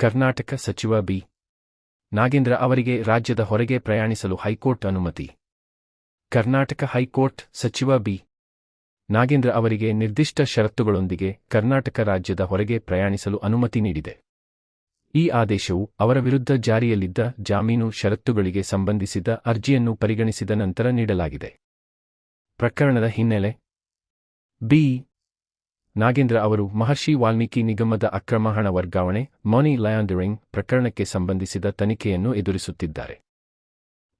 ಕರ್ನಾಟಕ ಸಚಿವ ಬಿ. ನಾಗೇಂದ್ರ ಅವರಿಗೆ ರಾಜ್ಯದ ಹೊರಗೆ ಪ್ರಯಾಣಿಸಲು ಹೈಕೋರ್ಟ್ ಅನುಮತಿ. ಕರ್ನಾಟಕ ಹೈಕೋರ್ಟ್ ಸಚಿವ ಬಿ. ನಾಗೇಂದ್ರ ಅವರಿಗೆ ನಿರ್ದಿಷ್ಟ ಷರತ್ತುಗಳೊಂದಿಗೆ ಕರ್ನಾಟಕ ರಾಜ್ಯದ ಹೊರಗೆ ಪ್ರಯಾಣಿಸಲು ಅನುಮತಿ ನೀಡಿದೆ. ಈ ಆದೇಶವು ಅವರ ವಿರುದ್ಧ ಜಾರಿಯಲ್ಲಿದ್ದ ಜಾಮೀನು ಷರತ್ತುಗಳಿಗೆ ಸಂಬಂಧಿಸಿದ ಅರ್ಜಿಯನ್ನು ಪರಿಗಣಿಸಿದ ನಂತರ ನೀಡಲಾಗಿದೆ. ಪ್ರಕರಣದ ಹಿನ್ನೆಲೆ: ಬಿ. ನಾಗೇಂದ್ರ ಅವರು ಮಹರ್ಷಿ ವಾಲ್ಮೀಕಿ ನಿಗಮದ ಅಕ್ರಮ ಹಣ ವರ್ಗಾವಣೆ ಮನಿ ಲಾಂಡರಿಂಗ್ ಪ್ರಕರಣಕ್ಕೆ ಸಂಬಂಧಿಸಿದ ತನಿಖೆಯನ್ನು ಎದುರಿಸುತ್ತಿದ್ದಾರೆ.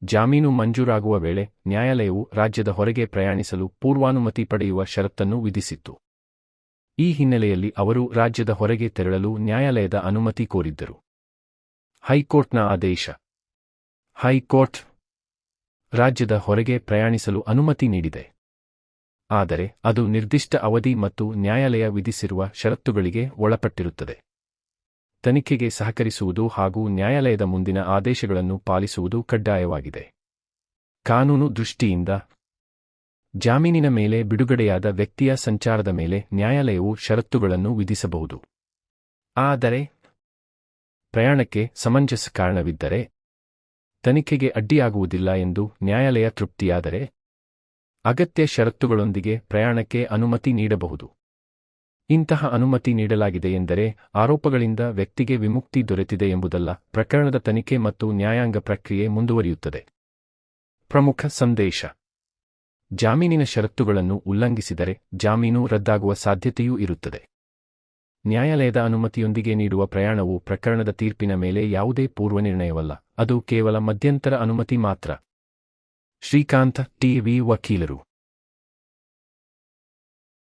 ಜಾಮೀನು ಮಂಜೂರಾಗುವ ವೇಳೆ ನ್ಯಾಯಾಲಯವು ರಾಜ್ಯದ ಹೊರಗೆ ಪ್ರಯಾಣಿಸಲು ಪೂರ್ವಾನುಮತಿ ಪಡೆಯುವ ಷರತ್ತನ್ನು ವಿಧಿಸಿತ್ತು. ಈ ಹಿನ್ನೆಲೆಯಲ್ಲಿ ಅವರು ರಾಜ್ಯದ ಹೊರಗೆ ತೆರಳಲು ನ್ಯಾಯಾಲಯದ ಅನುಮತಿ ಕೋರಿದ್ದರು. ಹೈಕೋರ್ಟ್ನ ಆದೇಶ: ಹೈಕೋರ್ಟ್ ರಾಜ್ಯದ ಹೊರಗೆ ಪ್ರಯಾಣಿಸಲು ಅನುಮತಿ ನೀಡಿದೆ. ಆದರೆ ಅದು ನಿರ್ದಿಷ್ಟ ಅವಧಿ ಮತ್ತು ನ್ಯಾಯಾಲಯ ವಿಧಿಸಿರುವ ಷರತ್ತುಗಳಿಗೆ ಒಳಪಟ್ಟಿರುತ್ತದೆ. ತನಿಖೆಗೆ ಸಹಕರಿಸುವುದು ಹಾಗೂ ನ್ಯಾಯಾಲಯದ ಮುಂದಿನ ಆದೇಶಗಳನ್ನು ಪಾಲಿಸುವುದು ಕಡ್ಡಾಯವಾಗಿದೆ. ಕಾನೂನು ದೃಷ್ಟಿಯಿಂದ ಜಾಮೀನಿನ ಮೇಲೆ ಬಿಡುಗಡೆಯಾದ ವ್ಯಕ್ತಿಯ ಸಂಚಾರದ ಮೇಲೆ ನ್ಯಾಯಾಲಯವು ಷರತ್ತುಗಳನ್ನು ವಿಧಿಸಬಹುದು. ಆದರೆ ಪ್ರಯಾಣಕ್ಕೆ ಸಮಂಜಸ ಕಾರಣವಿದ್ದರೆ, ತನಿಖೆಗೆ ಅಡ್ಡಿಯಾಗುವುದಿಲ್ಲ ಎಂದು ನ್ಯಾಯಾಲಯ ತೃಪ್ತಿಯಾದರೆ, ಅಗತ್ಯ ಷರತ್ತುಗಳೊಂದಿಗೆ ಪ್ರಯಾಣಕ್ಕೆ ಅನುಮತಿ ನೀಡಬಹುದು. ಇಂತಹ ಅನುಮತಿ ನೀಡಲಾಗಿದೆ ಎಂದರೆ ಆರೋಪಗಳಿಂದ ವ್ಯಕ್ತಿಗೆ ವಿಮುಕ್ತಿ ದೊರೆತಿದೆ ಎಂಬುದಲ್ಲ. ಪ್ರಕರಣದ ತನಿಖೆ ಮತ್ತು ನ್ಯಾಯಾಂಗ ಪ್ರಕ್ರಿಯೆ ಮುಂದುವರಿಯುತ್ತದೆ. ಪ್ರಮುಖ ಸಂದೇಶ: ಜಾಮೀನಿನ ಷರತ್ತುಗಳನ್ನು ಉಲ್ಲಂಘಿಸಿದರೆ ಜಾಮೀನು ರದ್ದಾಗುವ ಸಾಧ್ಯತೆಯೂ ಇರುತ್ತದೆ. ನ್ಯಾಯಾಲಯದ ಅನುಮತಿಯೊಂದಿಗೆ ನೀಡುವ ಪ್ರಯಾಣವು ಪ್ರಕರಣದ ತೀರ್ಪಿನ ಮೇಲೆ ಯಾವುದೇ ಪೂರ್ವನಿರ್ಣಯವಲ್ಲ, ಅದು ಕೇವಲ ಮಧ್ಯಂತರ ಅನುಮತಿ ಮಾತ್ರ. ಶ್ರೀಕಾಂತ ಟಿ.ವಿ. ವಕೀಲರು.